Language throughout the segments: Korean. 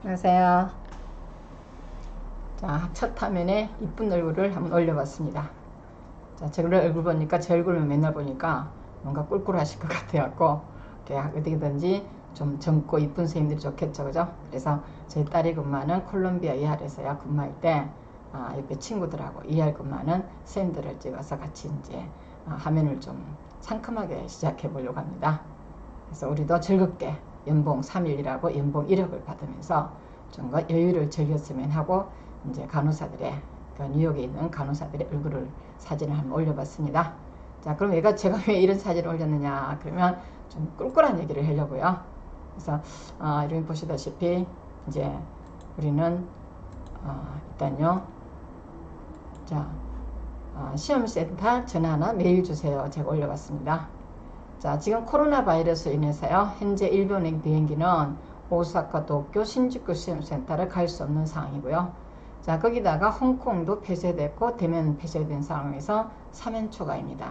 안녕하세요. 자, 첫 화면에 이쁜 얼굴을 한번 올려봤습니다. 자, 제 얼굴 보니까 제 얼굴만 맨날 보니까 뭔가 꿀꿀하실 것 같아갖고 어떻게든지 좀 젊고 이쁜 선생님들이 좋겠죠, 그죠? 그래서 제 딸이 근무하는 콜롬비아 ER에서요 근무할 때 옆에 친구들하고 ER 근무하는 선생님들을 찍어서 같이 이제 화면을 좀 상큼하게 시작해 보려고 합니다. 그래서 우리도 즐겁게 연봉 3일이라고 연봉 1억을 받으면서 좀 더 여유를 즐겼으면 하고 이제 간호사들의 뉴욕에 있는 간호사들의 얼굴을 사진을 한번 올려봤습니다. 자, 그럼 제가 왜 이런 사진을 올렸느냐 그러면 좀 꿀꿀한 얘기를 하려고요. 그래서 이렇게 보시다시피 이제 우리는 일단요, 자, 시험센터 전화나 메일 주세요. 제가 올려봤습니다. 자, 지금 코로나 바이러스로 인해서요 현재 일본행 비행기는 오사카, 도쿄, 신주쿠 시험센터를 갈 수 없는 상황이고요. 자, 거기다가 홍콩도 폐쇄됐고 대면 폐쇄된 상황에서 3연 초과입니다.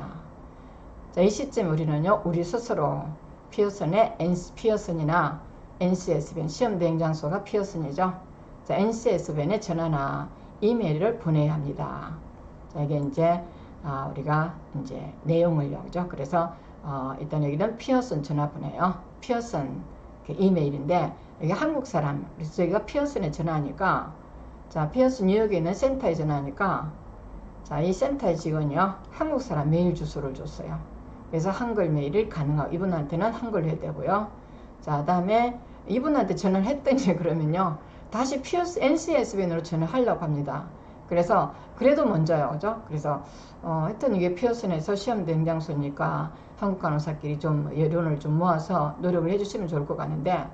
자, 이 시점 우리는요 우리 스스로 피어슨이나 NCSBN 시험 대행 장소가 피어슨이죠. 자, NCSBN에 전화나 이메일을 보내야 합니다. 자, 이게 이제 우리가 이제 내용을요, 그죠? 그래서 일단 여기는 피어슨 전화번호예요. 피어슨 그 이메일인데 여기 한국 사람, 그래서 여기가 피어슨에 전화하니까, 자, 피어슨 뉴욕에 있는 센터에 전화하니까, 자, 이 센터의 직원이요 한국 사람 메일 주소를 줬어요. 그래서 한글 메일이 가능하고 이분한테는 한글로 해야 되고요. 자, 그다음에 이분한테 전화를 했더니 그러면요 다시 피어스 NCSBN으로 전화하려고 합니다. 그래서 그래도 먼저요, 그죠? 그래서 하여튼 이게 피어슨에서 시험 대행 장소니까 한국 간호사끼리 좀 여론을 좀 모아서 노력을 해주시면 좋을 것 같은데,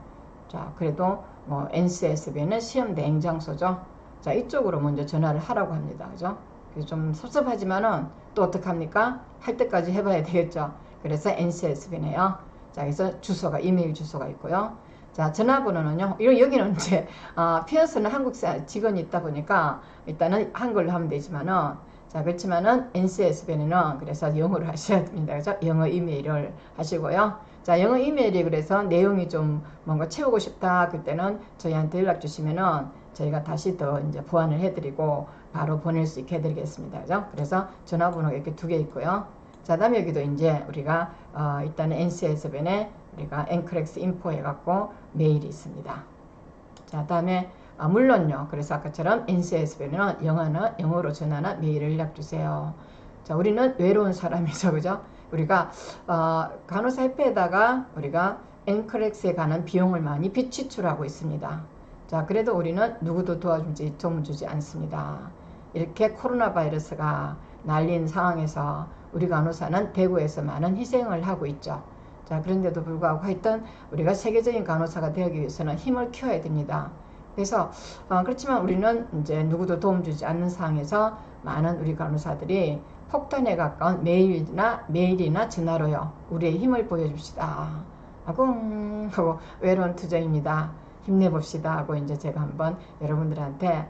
자, 그래도 NCSB는 시험 대행 장소죠. 자, 이쪽으로 먼저 전화를 하라고 합니다, 그죠? 그래서 좀 섭섭하지만은 또 어떡합니까? 할 때까지 해봐야 되겠죠. 그래서 NCSB네요. 자, 그래서 주소가 이메일 주소가 있고요. 자, 전화번호는요. 여기는 이제 피어스는 한국 직원이 있다 보니까 일단은 한글로 하면 되지만은, 자, 그렇지만은 NCSB는 그래서 영어로 하셔야 됩니다. 그죠? 영어 이메일을 하시고요. 자, 영어 이메일이 그래서 내용이 좀 뭔가 채우고 싶다 그때는 저희한테 연락 주시면은 저희가 다시 더 이제 보완을 해드리고 바로 보낼 수 있게 해드리겠습니다. 그죠? 그래서 전화번호가 이렇게 두 개 있고요. 자, 다음에 여기도 이제 우리가 일단은 NCSBN에 우리가 앵크렉스 인포 해갖고 메일이 있습니다. 자, 다음에 물론요. 그래서 아까처럼 NCSBN은 영어로 전화나 메일을 연락주세요. 자, 우리는 외로운 사람이죠, 그죠? 우리가 간호사 협회에다가 우리가 앵크렉스에 관한 비용을 많이 비지출하고 있습니다. 자, 그래도 우리는 누구도 도움 주지 않습니다. 이렇게 코로나 바이러스가 날린 상황에서 우리 간호사는 대구에서 많은 희생을 하고 있죠. 자, 그런데도 불구하고 하여튼 우리가 세계적인 간호사가 되기 위해서는 힘을 키워야 됩니다. 그래서 그렇지만 우리는 이제 누구도 도움 주지 않는 상황에서 많은 우리 간호사들이 폭탄에 가까운 메일이나 전화로요 우리의 힘을 보여줍시다 하고 외로운 투정입니다. 힘내봅시다 하고 이제 제가 한번 여러분들한테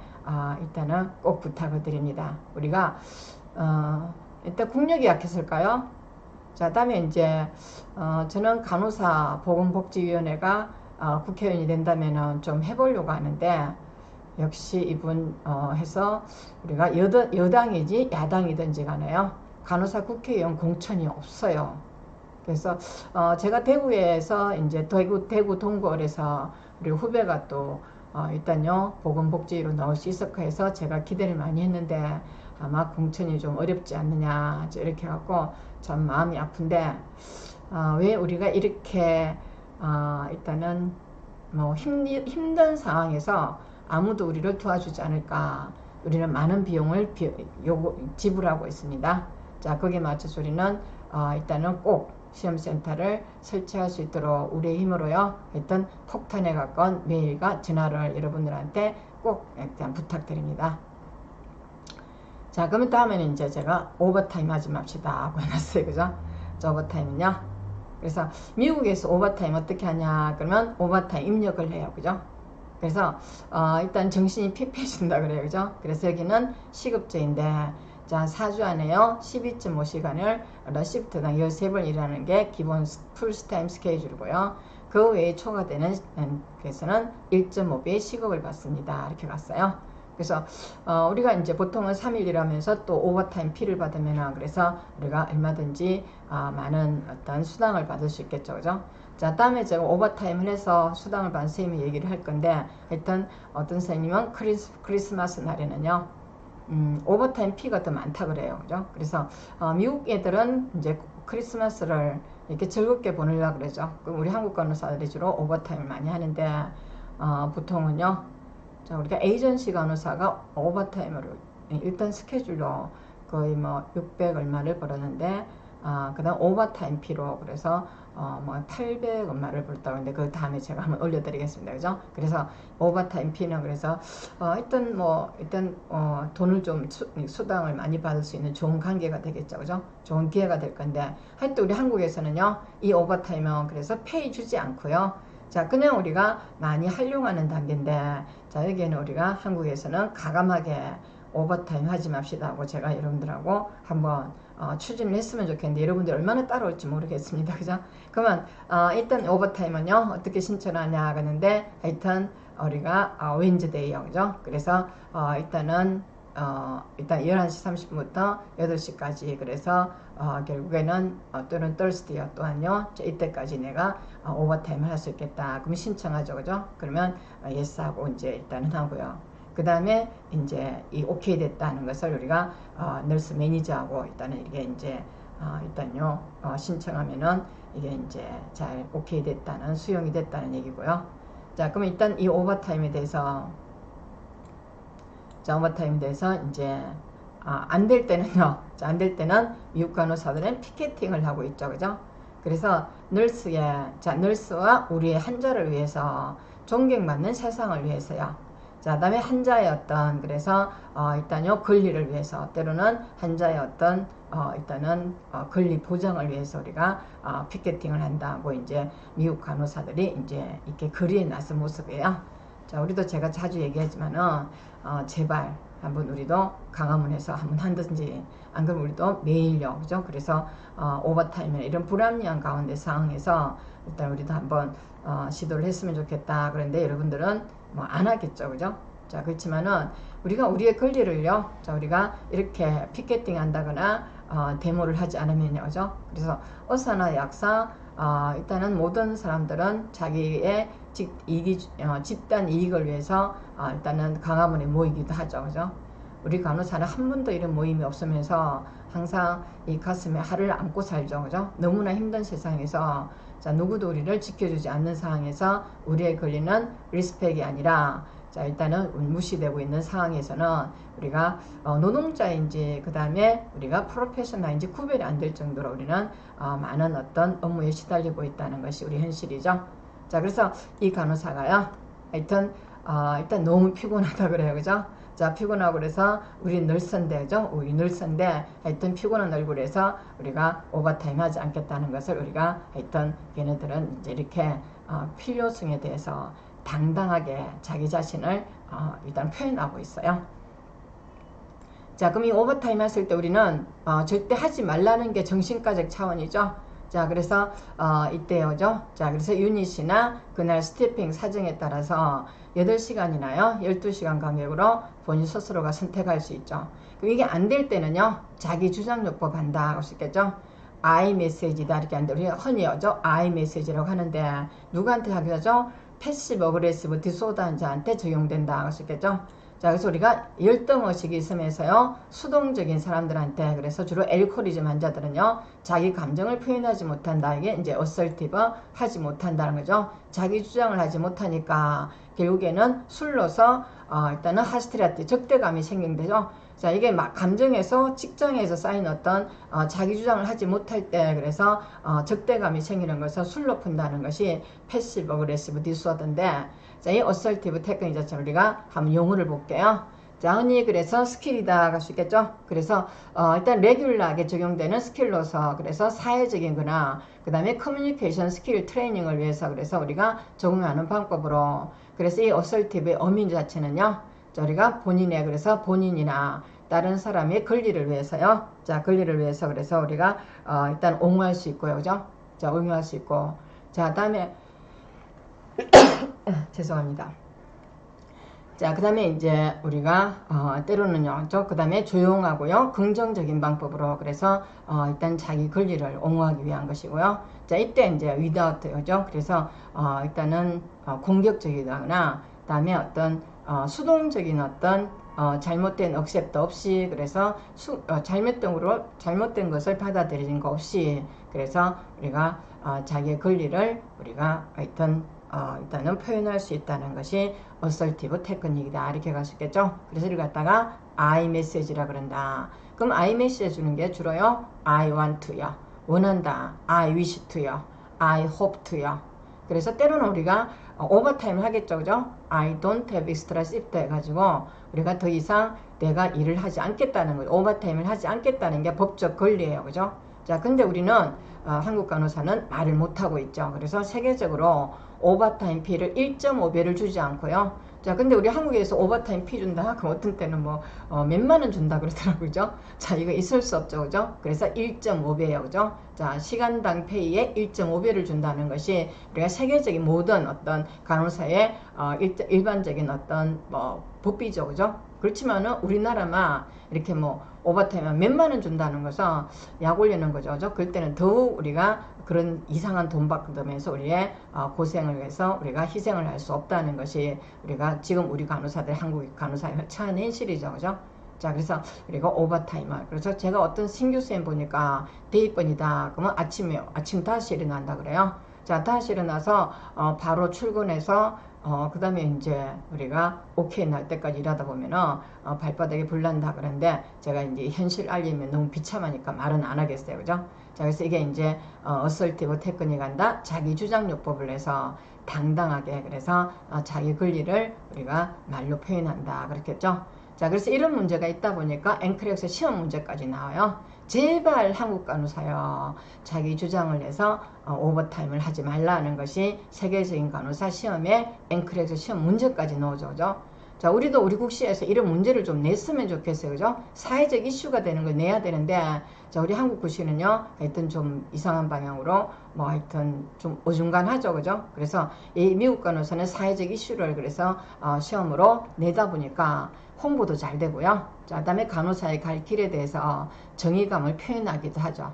일단은 꼭 부탁을 드립니다. 우리가 일단 국력이 약했을까요? 자, 다음에 이제 저는 간호사 보건복지위원회가 국회의원이 된다면은 좀 해보려고 하는데, 역시 이분 해서 우리가 여당이지 야당이든지 간에요 간호사 국회의원 공천이 없어요. 그래서 제가 대구에서 이제 대구 동구을에서 우리 후배가 또 일단요 보건복지로 넣을 수 있을까 해서 제가 기대를 많이 했는데 아마 공천이 좀 어렵지 않느냐 이렇게 해갖고 참 마음이 아픈데, 왜 우리가 이렇게 일단은 뭐 힘든 상황에서 아무도 우리를 도와주지 않을까. 우리는 많은 비용을 지불하고 있습니다. 자, 거기에 맞춰서 우리는 일단은 꼭 시험센터를 설치할 수 있도록 우리의 힘으로요 일단 폭탄에 가까운 메일과 전화를 여러분들한테 꼭 일단 부탁드립니다. 자, 그러면 다음에는 이제 제가 오버타임 하지 맙시다 하고 해놨어요. 그죠? 저 오버타임은요. 그래서 미국에서 오버타임 어떻게 하냐 그러면 오버타임 입력을 해요. 그죠? 그래서 일단 정신이 피폐해진다 그래요. 그죠? 그래서 여기는 시급제인데, 자, 4주 안에요 12.5시간을 시프트당 13번 일하는 게 기본 풀타임 스케줄이고요. 그 외에 초과되는 그래서는 1.5배의 시급을 받습니다. 이렇게 갔어요. 그래서 우리가 이제 보통은 3일이라면서 또 오버타임 피를 받으면 그래서 우리가 얼마든지 많은 어떤 수당을 받을 수 있겠죠. 그죠? 자, 다음에 제가 오버타임을 해서 수당을 받은 선생님이 얘기를 할 건데, 하여튼 어떤 선생님은 크리스마스 날에는요, 오버타임 피가 더 많다 그래요. 그죠? 그래서 미국 애들은 이제 크리스마스를 이렇게 즐겁게 보내려고 그러죠. 그럼 우리 한국 간호사들이 주로 오버타임을 많이 하는데, 보통은요, 자, 우리가 에이전시 간호사가 오버타임으로 일단 스케줄로 거의 뭐 600 얼마를 벌었는데, 그 다음 오버타임 피로 그래서 뭐 800 얼마를 벌었다고 하는데, 그 다음에 제가 한번 올려드리겠습니다. 그죠? 그래서 오버타임 피는 그래서 일단 돈을 좀 수당을 많이 받을 수 있는 좋은 관계가 되겠죠. 그죠? 좋은 기회가 될 건데, 하여튼 우리 한국에서는요, 이 오버타임은 그래서 페이 주지 않고요. 자, 그냥 우리가 많이 활용하는 단계인데, 자, 여기에는 우리가 한국에서는 가감하게 오버타임 하지 맙시다 하고 제가 여러분들하고 한번 추진을 했으면 좋겠는데, 여러분들 얼마나 따라올지 모르겠습니다. 그죠? 그러면 일단 오버타임은요 어떻게 신청하냐 하는데, 하여튼 우리가 웬즈데이요. 그죠? 그래서 일단 11시 30분부터 8시까지 그래서 결국에는 또는 Thursday요 또한요, 이때까지 내가 오버타임을 할 수 있겠다. 그럼 신청하죠. 그죠? 그러면 yes 하고 이제 일단은 하고요. 그 다음에 이제 이 오케이 됐다는 것을 우리가 널스 매니저하고 일단은 이게 이제 일단요 신청하면은 이게 이제 잘 오케이 됐다는, 수용이 됐다는 얘기고요. 자, 그럼 일단 이 오버타임에 대해서, 자, 오버타임에 대해서 이제 안 될 때는요, 안 될 때는 미국 간호사들은 피켓팅을 하고 있죠. 그죠? 그래서 너스와 우리의 환자를 위해서 존경받는 세상을 위해서요. 자, 다음에 환자의 어떤 그래서 일단요 권리를 위해서, 때로는 환자의 어떤 일단은 권리 보장을 위해서 우리가 피켓팅을 한다고 이제 미국 간호사들이 이제 이렇게 거리에 나선 모습이에요. 자, 우리도 제가 자주 얘기하지만은 제발 한번 우리도 강화문에서 한번 한든지, 안 그러면 우리도 매일요. 그죠? 그래서 오버타임이나 이런 불합리한 가운데 상황에서 일단 우리도 한번 시도를 했으면 좋겠다. 그런데 여러분들은 뭐 안 하겠죠. 그죠? 자, 그렇지만은 우리가 우리의 권리를요, 자, 우리가 이렇게 피켓팅 한다거나 데모를 하지 않으면요. 그죠? 그래서 의사나 약사 일단은 모든 사람들은 자기의 집단 이익을 위해서 일단은 강화문에 모이기도 하죠. 그죠? 우리 간호사는 한 번도 이런 모임이 없으면서 항상 이 가슴에 har을 안고 살죠. 그죠? 너무나 힘든 세상에서, 자, 누구도 우리를 지켜주지 않는 상황에서 우리의 권리는 리스펙이 아니라, 자, 일단은 무시되고 있는 상황에서는 우리가 노동자인지 그 다음에 우리가 프로페셔널인지 구별이 안 될 정도로 우리는 많은 어떤 업무에 시달리고 있다는 것이 우리 현실이죠. 자, 그래서 이 간호사가요, 하여튼 일단 너무 피곤하다 그래요. 그죠? 자, 피곤하고 그래서 우리 널스인데, 그죠? 우리 널스인데 하여튼 피곤한 얼굴에서 우리가 오버타임 하지 않겠다는 것을 우리가 하여튼 걔네들은 이제 이렇게 필요성에 대해서 당당하게 자기 자신을 일단 표현하고 있어요. 자, 그럼 이 오버타임 했을 때 우리는 절대 하지 말라는 게 정신과적 차원이죠. 자, 그래서 이때요죠. 자, 그래서 유닛이나 그날 스태핑 사정에 따라서 8시간이나요 12시간 간격으로 본인 스스로가 선택할 수 있죠. 그럼 이게 안 될 때는요, 자기 주장요법 한다 할 수 있겠죠. I 메시지다 이렇게 하는데, 우리가 흔히요 I 메시지라고 하는데 누구한테 하죠? 패시브 어그레시브 디소더 환자한테 적용된다 할 수 있겠죠. 자, 그래서 우리가 열등의식이 있으면서요, 수동적인 사람들한테, 그래서 주로 엘코리즘 환자들은요, 자기 감정을 표현하지 못한다. 이게 이제 어설티브 하지 못한다는 거죠. 자기 주장을 하지 못하니까 결국에는 술로서 일단은 하스티라티 적대감이 생긴대죠. 자, 이게 막 감정에서 직장에서 쌓인 어떤 자기 주장을 하지 못할 때 그래서 적대감이 생기는 것을 술로 푼다는 것이 패시브 어그레시브 디소더인데, 자, 이 어설티브 테크닉 자체를 우리가 한번 용어를 볼게요. 자, 흔히 그래서 스킬이다 할 수 있겠죠. 그래서 일단 레귤러하게 적용되는 스킬로서, 그래서 사회적인 거나 그 다음에 커뮤니케이션 스킬 트레이닝을 위해서 그래서 우리가 적용하는 방법으로, 그래서 이 어설티브의 의미 자체는요, 자, 우리가 본인의 그래서 본인이나 다른 사람의 권리를 위해서요. 자, 권리를 위해서 그래서 우리가 일단 옹호할 수 있고요. 그죠? 자, 옹호할 수 있고. 자, 다음에 죄송합니다. 자, 그 다음에 이제 우리가 때로는요, 그 다음에 조용하고요, 긍정적인 방법으로, 그래서 일단 자기 권리를 옹호하기 위한 것이고요. 자, 이때 이제 without죠. 그래서 일단은 공격적이거나, 그 다음에 어떤 수동적인 어떤 잘못된 accept 없이, 그래서 잘못된 것을 받아들이는 거 없이, 그래서 우리가 자기의 권리를 우리가 일단은 표현할 수 있다는 것이 assertive 테크닉이다, 이렇게 갈 수 있겠죠. 그래서 이걸 갖다가 I message라 그런다. 그럼 I message 주는 게 주로요, I want to요, 원한다, I wish to요, I hope to요. 그래서 때로는 우리가 오버타임을 하겠죠, 그죠? I don't have extra shift 해가지고 우리가 더 이상 내가 일을 하지 않겠다는 거죠. 오버타임을 하지 않겠다는 게 법적 권리예요, 그죠? 자, 근데 우리는 한국 간호사는 말을 못하고 있죠. 그래서 세계적으로 오버타임 피를 1.5배를 주지 않고요. 자, 근데 우리 한국에서 오버타임 피 준다? 그럼 어떤 때는 몇만 원 준다 그러더라고요. 그죠? 자, 이거 있을 수 없죠. 그죠? 그래서 1.5배예요. 그죠? 자, 시간당 페이에 1.5배를 준다는 것이 우리가 세계적인 모든 어떤 간호사의 일반적인 어떤 법이죠. 그죠? 그렇지만은 우리나라만 이렇게 오버타임은 몇만 원 준다는 것은 약 올리는 거죠. 그죠? 그럴 때는 더욱 우리가 그런 이상한 돈 받으면서 우리의 고생을 위해서 우리가 희생을 할 수 없다는 것이 우리가 지금 우리 간호사들, 한국 간호사의 처한 현실이죠. 그죠? 자, 그래서 우리가 오버타임을, 그래서 제가 어떤 신규 쌤 보니까 대입번이다. 그러면 아침 5시에 일어난다 그래요. 자, 5시에 일어나서 바로 출근해서 그 다음에 이제 우리가 오케이 날 때까지 일하다 보면은 발바닥에 불난다 그러는데, 제가 이제 현실 알리면 너무 비참하니까 말은 안 하겠어요. 그죠? 자, 그래서 이게 이제 어설티브 테크닉 한다, 자기 주장요법을 해서 당당하게, 그래서 자기 권리를 우리가 말로 표현한다 그렇겠죠. 자, 그래서 이런 문제가 있다 보니까 앵크렉스 시험 문제까지 나와요. 제발 한국 간호사요, 자기 주장을 해서 오버타임을 하지 말라는 것이 세계적인 간호사 시험에 앵크렉스 시험 문제까지 넣어줘. 그죠? 자, 우리도 우리 국시에서 이런 문제를 좀 냈으면 좋겠어요. 그죠? 사회적 이슈가 되는 걸 내야 되는데, 자, 우리 한국 국시는요, 하여튼 좀 이상한 방향으로, 하여튼 좀 어중간하죠. 그죠? 그래서 이 미국 간호사는 사회적 이슈를 그래서 시험으로 내다 보니까 홍보도 잘 되고요. 자, 그 다음에 간호사의 갈 길에 대해서 정의감을 표현하기도 하죠.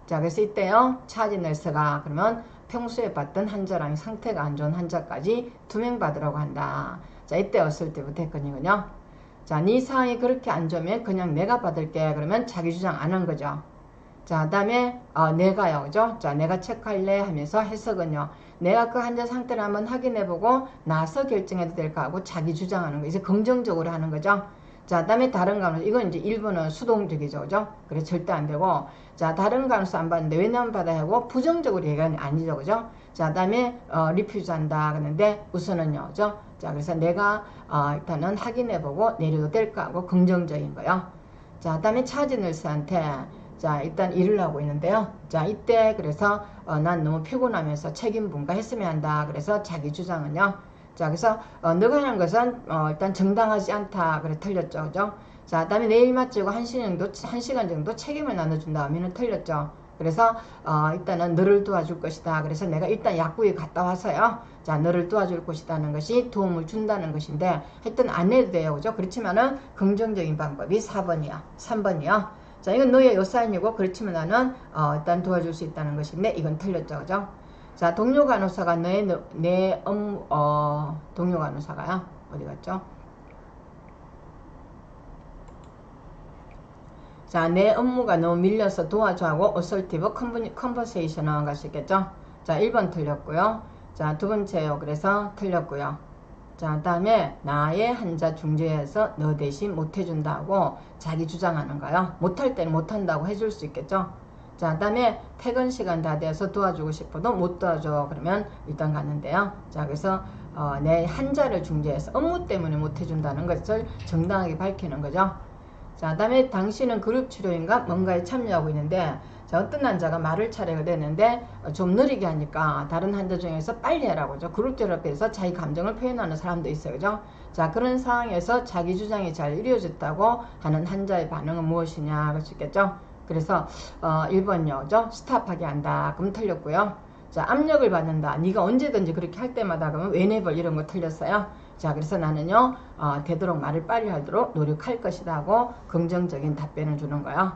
자, 그래서 이때요, 차지 널스가 그러면 평소에 봤던 환자랑 상태가 안 좋은 환자까지 2명 받으라고 한다. 자, 이때 왔을 때부터 했거든요. 자, 네 상황이 그렇게 안 좋으면 그냥 내가 받을게. 그러면 자기 주장 안 한 거죠. 자, 그 다음에 내가요, 그죠? 자, 내가 체크할래 하면서 해석은요, 내가 그 환자 상태를 한번 확인해보고 나서 결정해도 될까 하고 자기 주장하는 거, 이제 긍정적으로 하는 거죠. 자, 그 다음에 다른 간호사, 이건 이제 일본은 수동적이죠, 그죠? 그래 절대 안 되고, 자, 다른 간호사 안 받는데 왜 나만 받아야 하고 부정적으로 얘기하는 게 아니죠, 그죠? 자, 그 다음에 리퓨즈 한다 그러는데 우선은요, 그죠? 자, 그래서 내가 일단은 확인해보고 내려도 될까 하고 긍정적인 거요. 자, 그 다음에 차지 널스한테, 자, 일단 일을 하고 있는데요. 자, 이때 그래서 난 너무 피곤하면서 책임 분가했으면 한다. 그래서 자기 주장은요. 자, 그래서 너가 하는 것은 일단 정당하지 않다. 그래 틀렸죠, 그죠? 자, 그다음에 내일 마치고 1시간 정도 책임을 나눠준다 하면은 틀렸죠. 그래서 일단은 너를 도와줄 것이다. 그래서 내가 일단 약국에 갔다 와서요. 자, 너를 도와줄 것이라는 것이 도움을 준다는 것인데, 하여튼 안 해도 돼요, 그죠? 그렇지만은 긍정적인 방법이 4번이야, 3번이요. 자, 이건 너의 요사인이고, 그렇지만 나는 일단 도와줄 수 있다는 것인데, 이건 틀렸죠, 그죠? 자, 동료 간호사가 동료 간호사가요, 어디 갔죠? 자, 내 업무가 너무 밀려서 도와줘 하고 어설티브 컨버세이션을 갈 수 있겠죠? 자, 1번 틀렸고요. 자, 두 번째요. 그래서 틀렸고요. 자, 그 다음에 나의 환자 중재해서 너 대신 못해준다고 자기 주장하는 거요. 못할 때는 못한다고 해줄 수 있겠죠. 자, 그 다음에 퇴근 시간 다 돼서 도와주고 싶어도 못 도와줘. 그러면 일단 갔는데요. 자, 그래서 내 환자를 중재해서 업무 때문에 못해준다는 것을 정당하게 밝히는 거죠. 자, 그 다음에 당신은 그룹 치료인가 뭔가에 참여하고 있는데, 자, 어떤 환자가 말을 차례가 되는데 좀 느리게 하니까 다른 환자 중에서 빨리 하라고 하죠. 그룹 테라피에서 자기 감정을 표현하는 사람도 있어요. 그죠? 자, 그런 상황에서 자기 주장이 잘 이루어졌다고 하는 환자의 반응은 무엇이냐 할 수 있겠죠. 그래서 1번요. 그죠? 스탑하게 한다. 그럼 틀렸고요. 자, 압력을 받는다. 네가 언제든지 그렇게 할 때마다 그러면 whenever 이런 거 틀렸어요. 자, 그래서 나는요, 되도록 말을 빨리 하도록 노력할 것이다 하고 긍정적인 답변을 주는 거예요.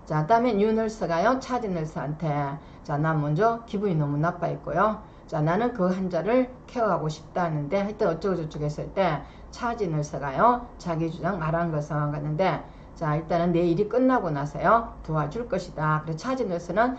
자, 다음에 뉴널스가요, 차디널스한테, 자, 난 먼저 기분이 너무 나빠했고요. 자, 나는 그 환자를 케어하고 싶다 하는데, 하여튼 어쩌고저쩌고 했을 때, 차디널스가요, 자기 주장 말한 것은 갔는데, 자, 일단은 내 일이 끝나고 나서요, 도와줄 것이다. 그래서 차디널스는,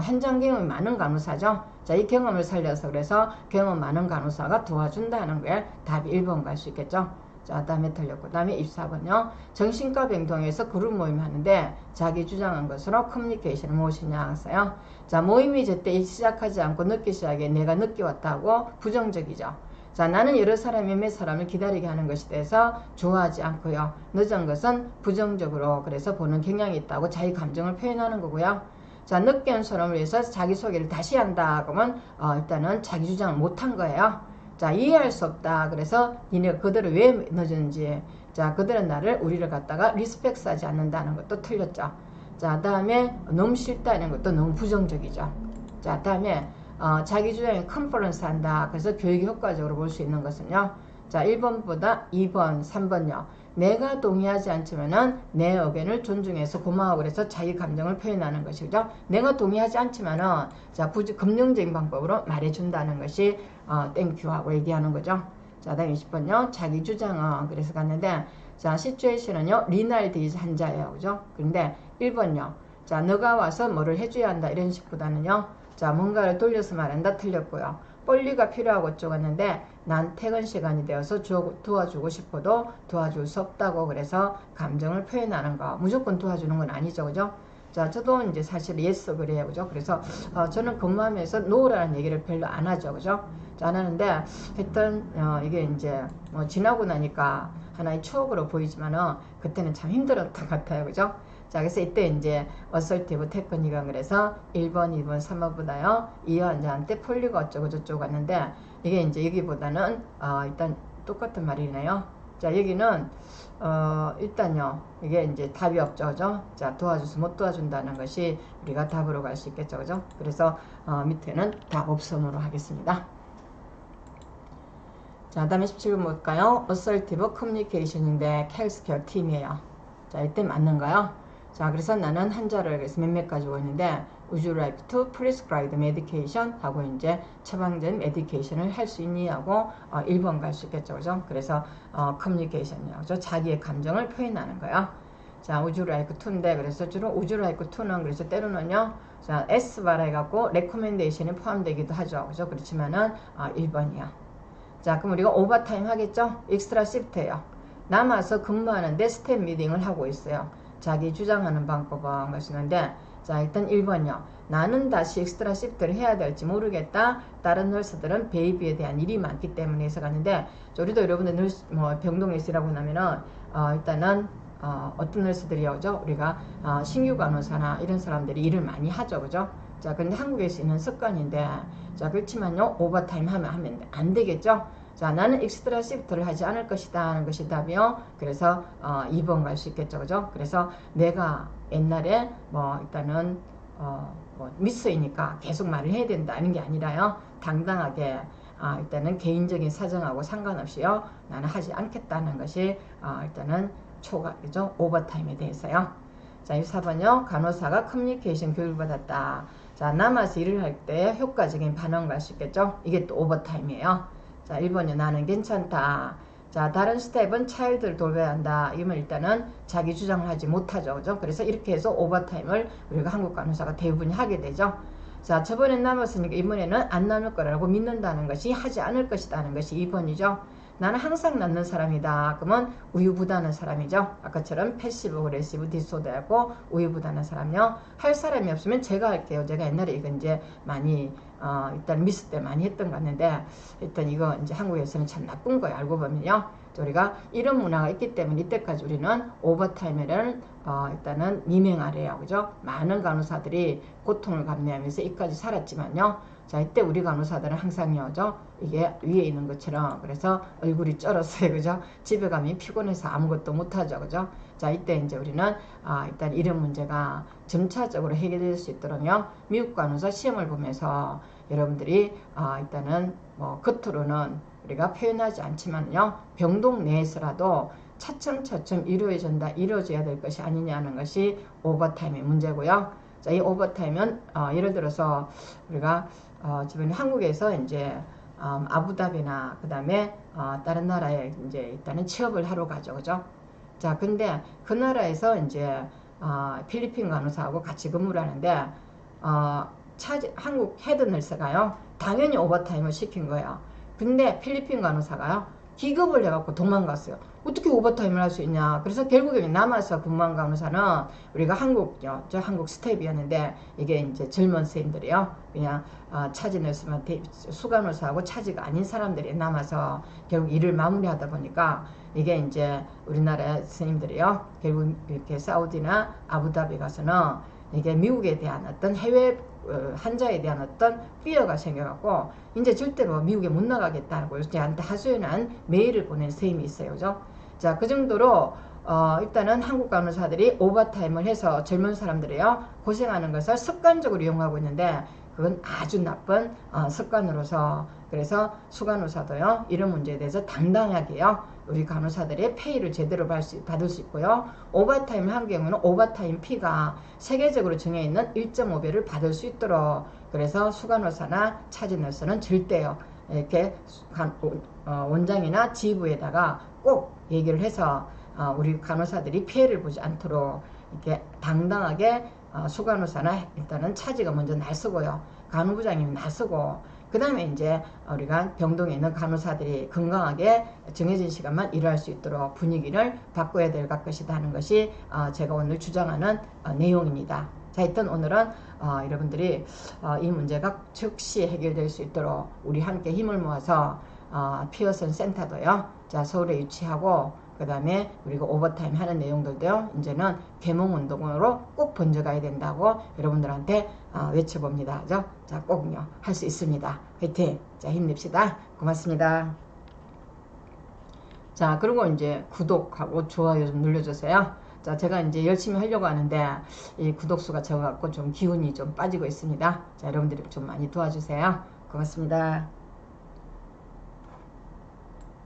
현장 경험이 많은 간호사죠. 자, 이 경험을 살려서 그래서 경험 많은 간호사가 도와준다는 거에 답이 1번 갈 수 있겠죠. 자, 다음에 틀렸고, 다음에 24번요. 정신과 병동에서 그룹 모임 하는데 자기 주장한 것으로 커뮤니케이션을 무엇이냐 했어요. 자, 모임이 제때 시작하지 않고 늦게 시작해 내가 늦게 왔다고 부정적이죠. 자, 나는 여러 사람이 몇 사람을 기다리게 하는 것에 대해서 좋아하지 않고요. 늦은 것은 부정적으로 그래서 보는 경향이 있다고 자기 감정을 표현하는 거고요. 자, 늦게 온 사람을 위해서 자기소개를 다시 한다 그러면 일단은 자기 주장을 못한 거예요. 자, 이해할 수 없다. 그래서 니네가 그들을 왜 늦은지. 자, 그들은 우리를 갖다가 리스펙트 하지 않는다는 것도 틀렸죠. 자, 다음에 너무 싫다는 것도 너무 부정적이죠. 자, 다음에 자기 주장에 컨퍼런스 한다. 그래서 교육이 효과적으로 볼 수 있는 것은요. 자, 1번보다 2번, 3번요. 내가 동의하지 않지만은 내 의견을 존중해서 고마워 그래서 자기 감정을 표현하는 것이죠. 내가 동의하지 않지만은 자, 긍정적인 방법으로 말해준다는 것이 땡큐하고 얘기하는 거죠. 자, 다음 20번요. 자기 주장은 그래서 갔는데 자, 시츄에이션은요. 리날 디즈 환자예요. 그죠? 근데 1번요. 자, 너가 와서 뭐를 해줘야 한다 이런 식보다는요. 자, 뭔가를 돌려서 말한다 틀렸고요. polly가 필요하고 어쩌고 했는데 난 퇴근 시간이 되어서 도와주고 싶어도 도와줄 수 없다고 그래서 감정을 표현하는 거. 무조건 도와주는 건 아니죠. 그죠? 자, 저도 이제 사실 yes 그래요. 그죠? 그래서 저는 근무하면서 no라는 얘기를 별로 안 하죠. 그죠? 자, 안 하는데 하여튼 이게 이제 뭐 지나고 나니까 하나의 추억으로 보이지만은 그때는 참 힘들었던 것 같아요. 그죠? 자, 그래서 이때 이제 어설티브 테크닉은 그래서 1번, 2번, 3번보다요. 이 환자한테 폴리가 어쩌고 저쩌고 갔는데 이게 이제 여기보다는 일단 똑같은 말이네요. 자, 여기는 일단요. 이게 이제 답이 없죠. 그죠? 자, 도와줘서 못 도와준다는 것이 우리가 답으로 갈 수 있겠죠. 그죠? 그래서 밑에는 답 없음으로 하겠습니다. 자, 다음에 17번 볼까요? Assertive Communication인데 헬스케어 팀이에요. 자, 이때 맞는가요? 자, 그래서 나는 환자를 그래서 몇몇 가지고 있는데 Would you like to prescribe medication? 하고 이제 처방전 메디케이션을 할 수 있니? 하고 1번 갈 수 있겠죠. 그죠? 그래서 communication이요. 그죠? 자기의 감정을 표현하는 거예요. 자, Would you like to인데 그래서 주로 Would you like to는 그래서 때로는요. 자, S 발해 갖고 recommendation이 포함되기도 하죠. 그죠? 그렇지만은 1번이요. 자, 그럼 우리가 오버타임 하겠죠? 익스트라 시프트예요. 남아서 근무하는데 스텝 미팅을 하고 있어요. 자기 주장하는 방법은 것이는데 자, 일단 1번요. 나는 다시 익스트라 시프트를 해야 될지 모르겠다. 다른 널스들은 베이비에 대한 일이 많기 때문에 해서 갔는데 우리도 여러분들 병동에 있으라고 나면은 일단은 어떤 널스들이 오죠? 우리가 신규 간호사나 이런 사람들이 일을 많이 하죠. 그죠? 자, 근데 한국에서 있는 습관인데 자, 그렇지만요. 오버타임 하면 안 되겠죠? 자, 나는 익스트라 시프트를 하지 않을 것이다 하는 것이 답이요. 그래서 2번 갈 수 있겠죠. 그죠? 그래서 내가 옛날에 일단은 미스이니까 계속 말을 해야 된다는 게 아니라요. 당당하게 일단은 개인적인 사정하고 상관없이요. 나는 하지 않겠다는 것이 일단은 초과죠. 오버타임에 대해서요. 자, 24번요. 간호사가 커뮤니케이션 교육을 받았다. 자, 남아서 일을 할 때 효과적인 반응 갈 수 있겠죠. 이게 또 오버타임이에요. 자, 1번이요. 나는 괜찮다. 자, 다른 스텝은 차일드를 돌봐야 한다. 이러면 일단은 자기 주장을 하지 못하죠. 그죠? 그래서 이렇게 해서 오버타임을 우리가 한국 간호사가 대부분 하게 되죠. 자, 저번엔 남았으니까 이번에는 안 나눌 거라고 믿는다는 것이 하지 않을 것이라는 것이 2번이죠. 나는 항상 낳는 사람이다. 그러면 우유부단한 사람이죠. 아까처럼 패시브 어그레시브 디소더하고 우유부단한 사람이요. 할 사람이 없으면 제가 할게요. 제가 옛날에 이거 이제 많이 일단 미스 때 많이 했던 거 같는데 일단 이거 이제 한국에서는 참 나쁜 거예요. 알고 보면요. 우리가 이런 문화가 있기 때문에 이때까지 우리는 오버타임이라는 일단은 미명하래요. 그죠? 많은 간호사들이 고통을 감내하면서 이까지 살았지만요. 자, 이때 우리 간호사들은 항상요, 이게 위에 있는 것처럼, 그래서 얼굴이 쩔었어요. 그죠? 집에 가면 피곤해서 아무것도 못하죠. 그죠? 자, 이때 이제 우리는, 일단 이런 문제가 점차적으로 해결될 수 있도록요, 미국 간호사 시험을 보면서 여러분들이 일단은 뭐 겉으로는 우리가 표현하지 않지만요, 병동 내에서라도 차츰차츰 이루어져야 될 것이 아니냐는 것이 오버타임의 문제고요. 자, 이 오버타임은 예를 들어서 우리가 지금 한국에서 이제 아부다비나 그 다음에 다른 나라에 이제 일단은 취업을 하러 가죠, 그죠? 자, 근데 그 나라에서 이제 필리핀 간호사하고 같이 근무를 하는데 한국 헤드널스가요 당연히 오버타임을 시킨 거예요. 근데 필리핀 간호사가요 기겁을 해갖고 도망갔어요. 어떻게 오버타임을 할 수 있냐. 그래서 결국에 남아서 근무한 간호사는 우리가 한국 스텝이었는데 이게 이제 젊은 선생님들이요 그냥 차지 널스만 수간호사하고 차지가 아닌 사람들이 남아서 결국 일을 마무리하다 보니까 이게 이제 우리나라 선생님들이요 결국 이렇게 사우디나 아부다비 가서는 이게 미국에 대한 어떤 해외 환자에 대한 어떤 피어가 생겨갖고 이제 절대로 미국에 못 나가겠다고 저한테 하소연한 메일을 보낸 선생님이 있어요. 그죠? 자, 그 정도로 일단은 한국 간호사들이 오버타임을 해서 젊은 사람들이요 고생하는 것을 습관적으로 이용하고 있는데 그건 아주 나쁜 습관으로서 그래서 수간호사도요 이런 문제에 대해서 당당하게요 우리 간호사들의 페이를 제대로 받을 수 있고요. 오버타임을 한 경우는 오버타임 피가 세계적으로 정해있는 1.5배를 받을 수 있도록 그래서 수간호사나 차진호사는 절대요 이렇게 원장이나 지부에다가 꼭 얘기를 해서 우리 간호사들이 피해를 보지 않도록 이렇게 당당하게 수간호사나 일단은 차지가 먼저 나서고요. 간호부장님이 나서고 그 다음에 이제 우리가 병동에 있는 간호사들이 건강하게 정해진 시간만 일할 수 있도록 분위기를 바꿔야 될 것이다 하는 것이 제가 오늘 주장하는 내용입니다. 자, 하여튼 오늘은 여러분들이 이 문제가 즉시 해결될 수 있도록 우리 함께 힘을 모아서 피어슨 센터도요. 자, 서울에 유치하고 그 다음에 우리가 오버타임 하는 내용들도요. 이제는 계몽운동으로 꼭 번져가야 된다고 여러분들한테 외쳐봅니다. 그죠? 자, 꼭요. 할 수 있습니다. 화이팅! 자, 힘냅시다. 고맙습니다. 자, 그리고 이제 구독하고 좋아요 좀 눌러주세요. 자, 제가 이제 열심히 하려고 하는데 이 구독수가 적어갖고 좀 기운이 좀 빠지고 있습니다. 자, 여러분들이 좀 많이 도와주세요. 고맙습니다.